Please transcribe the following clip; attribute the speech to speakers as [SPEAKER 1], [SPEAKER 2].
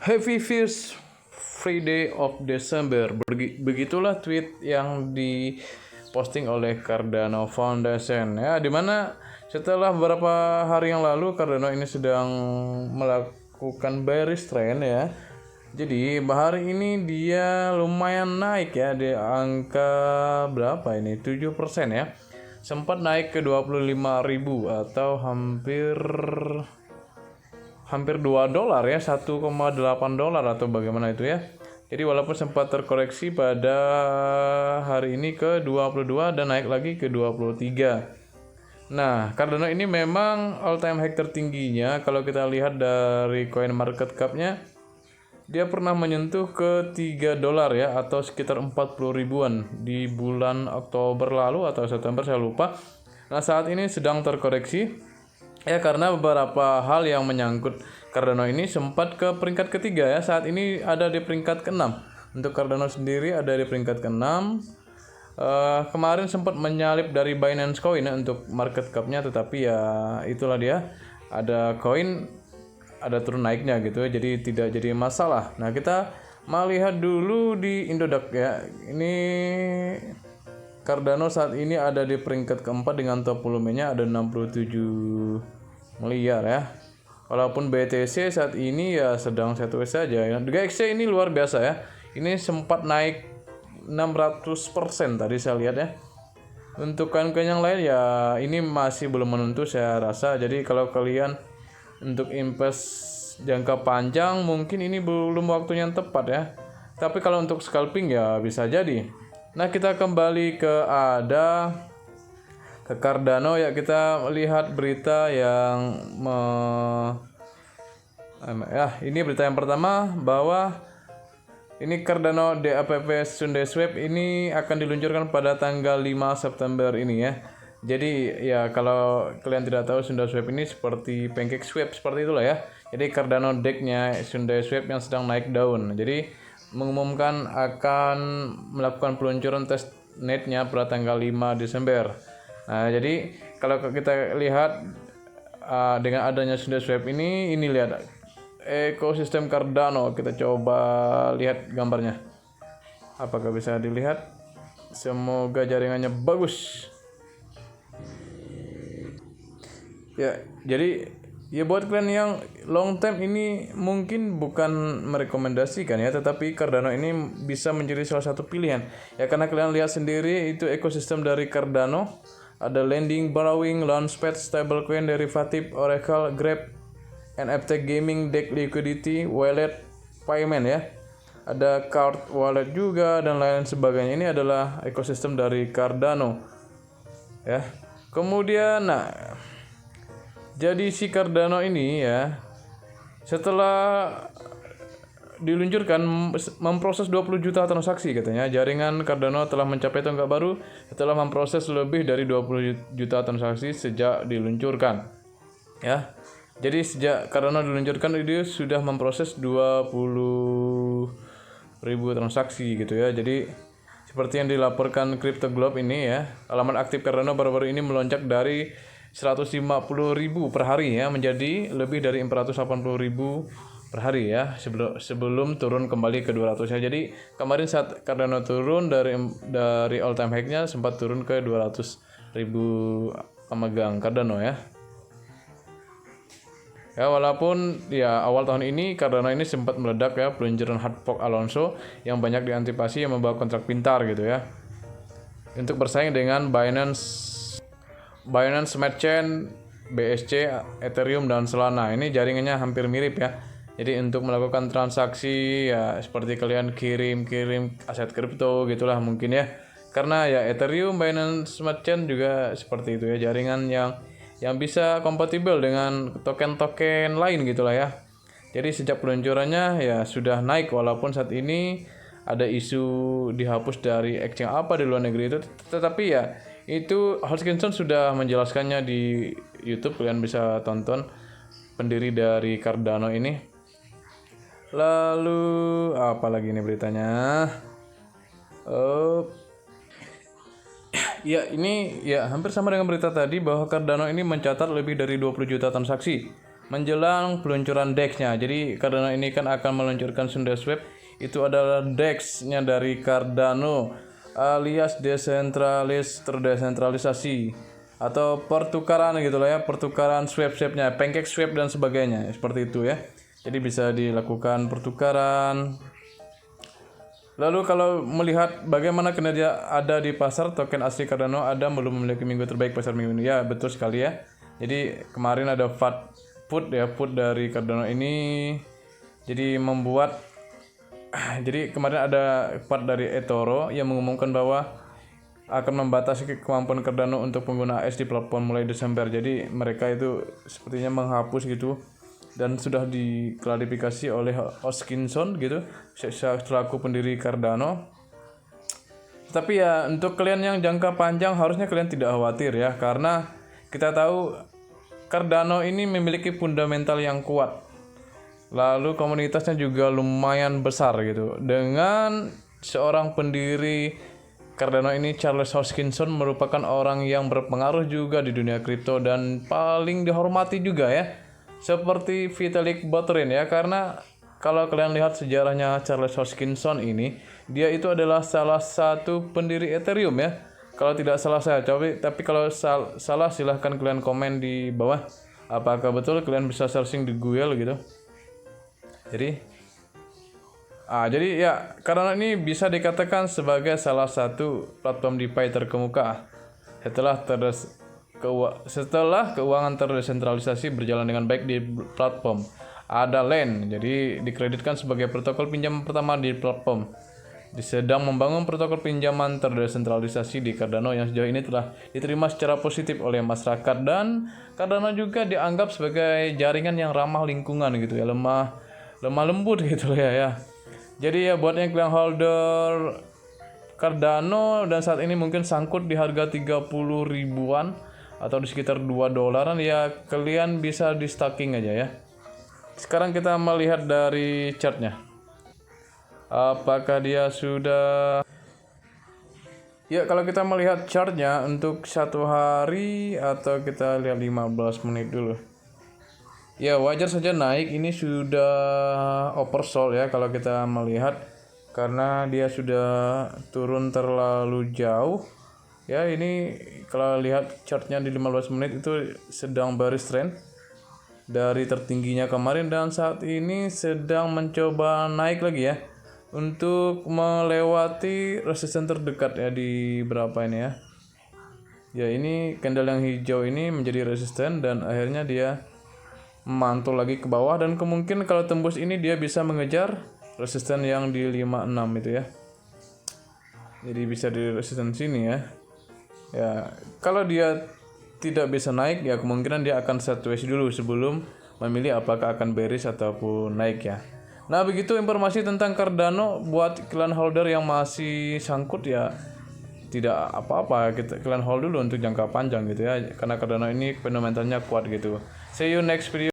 [SPEAKER 1] Happy First Friday of December. Begitulah tweet yang diposting oleh Cardano Foundation ya, dimana setelah beberapa hari yang lalu Cardano ini sedang melakukan bearish trend ya. Jadi hari ini dia lumayan naik ya, di angka berapa ini? 7% ya. Sempat naik ke 25.000 atau hampir $2 ya, 1,8 dolar atau bagaimana itu ya. Jadi walaupun sempat terkoreksi pada hari ini ke 22 dan naik lagi ke 23. Nah, Cardano ini memang all time high tertingginya kalau kita lihat dari coin market cap-nya, dia pernah menyentuh ke $3 ya, atau sekitar 40 ribuan di bulan Oktober lalu atau September, saya lupa. Nah, saat ini sedang terkoreksi ya, karena beberapa hal yang menyangkut Cardano ini sempat ke peringkat ketiga ya. Saat ini ada di peringkat ke-6. Untuk Cardano sendiri ada di peringkat ke-6. Kemarin sempat menyalip dari Binance Coin ya, untuk market cap-nya, tetapi ya itulah dia, ada koin ada turun naiknya gitu, jadi tidak jadi masalah. Nah, kita melihat dulu di Indodax ya. Ini Cardano saat ini ada di peringkat keempat dengan top volumenya ada 67 miliar ya. Walaupun BTC saat ini ya sedang sideways saja ya. DXY ini luar biasa ya. Ini sempat naik 600% tadi saya lihat ya. Untuk koin-koin yang lain ya ini masih belum menentu saya rasa. Jadi kalau kalian untuk invest jangka panjang mungkin ini belum waktunya yang tepat ya. Tapi kalau untuk scalping ya bisa jadi. Nah, kita kembali ke Cardano ya. Kita lihat berita yang ini berita yang pertama, bahwa ini Cardano DApps SundaeSwap ini akan diluncurkan pada tanggal 5 September ini ya. Jadi ya, kalau kalian tidak tahu, SundaeSwap ini seperti PancakeSwap seperti itulah ya. Jadi Cardano deck-nya SundaeSwap yang sedang naik daun. Jadi mengumumkan akan melakukan peluncuran testnetnya pada tanggal 5 Desember. Nah, jadi kalau kita lihat dengan adanya SundaeSwap ini lihat ekosistem Cardano. Kita coba lihat gambarnya. Apakah bisa dilihat? Semoga jaringannya bagus. Ya, jadi ya buat kalian yang long term ini mungkin bukan merekomendasikan ya, tetapi Cardano ini bisa menjadi salah satu pilihan. Ya, karena kalian lihat sendiri itu ekosistem dari Cardano. Ada lending, borrowing, launchpad, stablecoin, derivative, oracle, grab, NFT gaming, deck liquidity, wallet, payment ya. Ada card wallet juga dan lain sebagainya. Ini adalah ekosistem dari Cardano. Ya. Kemudian jadi si Cardano ini ya, setelah diluncurkan memproses 20 juta transaksi katanya. Jaringan Cardano telah mencapai tonggak baru setelah memproses lebih dari 20 juta transaksi sejak diluncurkan. Ya. Jadi sejak Cardano diluncurkan itu sudah memproses 20.000 transaksi gitu ya. Jadi seperti yang dilaporkan Crypto Globe ini ya, alamat aktif Cardano baru-baru ini melonjak dari 150.000 per hari ya, menjadi lebih dari 480.000 per hari ya, sebelum turun kembali ke 200 ya. Jadi kemarin saat Cardano turun dari all time high-nya sempat turun ke 200.000 pemegang Cardano ya. Ya, walaupun ya awal tahun ini Cardano ini sempat meledak ya, peluncuran hard fork Alonso yang banyak diantisipasi yang membawa kontrak pintar gitu ya, untuk bersaing dengan Binance Smart Chain, BSC, Ethereum dan Solana. Ini jaringannya hampir mirip ya. Jadi untuk melakukan transaksi ya seperti kalian kirim aset kripto gitulah mungkin ya. Karena ya Ethereum, Binance Smart Chain juga seperti itu ya, jaringan yang bisa kompatibel dengan token-token lain gitulah ya. Jadi sejak peluncurannya ya sudah naik, walaupun saat ini ada isu dihapus dari exchange apa di luar negeri itu, tetapi ya itu Hodgkinson sudah menjelaskannya di YouTube, kalian bisa tonton, pendiri dari Cardano ini. Lalu apa lagi nih beritanya? Ya, ini ya hampir sama dengan berita tadi, bahwa Cardano ini mencatat lebih dari 20 juta transaksi menjelang peluncuran DEX-nya. Jadi Cardano ini kan akan meluncurkan Sundaswap, itu adalah DEX-nya dari Cardano alias terdesentralisasi atau pertukaran gitulah ya, pertukaran swap-swapnya, pancake swap dan sebagainya seperti itu ya. Jadi bisa dilakukan pertukaran. Lalu kalau melihat bagaimana kinerja ada di pasar token asli Cardano, ada belum memiliki minggu terbaik pasar minggu ini. Ya betul sekali ya. Jadi kemarin ada put dari Cardano ini, jadi membuat jadi kemarin ada part dari eToro yang mengumumkan bahwa akan membatasi kemampuan Cardano untuk pengguna AS di platform mulai Desember. Jadi mereka itu sepertinya menghapus gitu, dan sudah diklarifikasi oleh Hoskinson gitu selaku pendiri Cardano. Tapi ya untuk kalian yang jangka panjang harusnya kalian tidak khawatir ya, karena kita tahu Cardano ini memiliki fundamental yang kuat. Lalu komunitasnya juga lumayan besar gitu. Dengan seorang pendiri Cardano ini, Charles Hoskinson, merupakan orang yang berpengaruh juga di dunia kripto dan paling dihormati juga ya. Seperti Vitalik Buterin ya, karena kalau kalian lihat sejarahnya Charles Hoskinson ini, dia itu adalah salah satu pendiri Ethereum ya. Kalau tidak salah saya, tapi kalau salah silahkan kalian komen di bawah. Apakah betul, kalian bisa searching di Google gitu. Jadi ya, karena ini bisa dikatakan sebagai salah satu platform DeFi terkemuka setelah keuangan terdesentralisasi berjalan dengan baik di platform. Ada LAN, jadi dikreditkan sebagai protokol pinjaman pertama di platform. Sedang membangun protokol pinjaman terdesentralisasi di Cardano yang sejauh ini telah diterima secara positif oleh masyarakat, dan Cardano juga dianggap sebagai jaringan yang ramah lingkungan gitu ya, lemah lembut gitu ya. Jadi ya buat yang kalian holder Cardano dan saat ini mungkin sangkut di harga 30 ribuan atau di sekitar $2 ya, kalian bisa di stacking aja ya. Sekarang kita melihat dari chartnya. Apakah dia sudah? Ya, kalau kita melihat chartnya untuk satu hari atau kita lihat 15 menit dulu. Ya, wajar saja naik, ini sudah oversold ya kalau kita melihat, karena dia sudah turun terlalu jauh. Ya, ini kalau lihat chartnya di 15 menit itu sedang baris trend dari tertingginya kemarin, dan saat ini sedang mencoba naik lagi ya, untuk melewati resisten terdekat ya di berapa ini ya. Ya, ini candle yang hijau ini menjadi resisten dan akhirnya dia memantul lagi ke bawah, dan kemungkinan kalau tembus ini dia bisa mengejar resisten yang di 56 itu ya. Jadi bisa di resisten sini ya. Ya, kalau dia tidak bisa naik ya kemungkinan dia akan sideways dulu sebelum memilih apakah akan bearish ataupun naik ya. Nah, begitu informasi tentang Cardano. Buat kalian holder yang masih sangkut ya tidak apa-apa, kalian hold dulu untuk jangka panjang gitu ya, karena Cardano ini fundamentalnya kuat gitu. See you next video.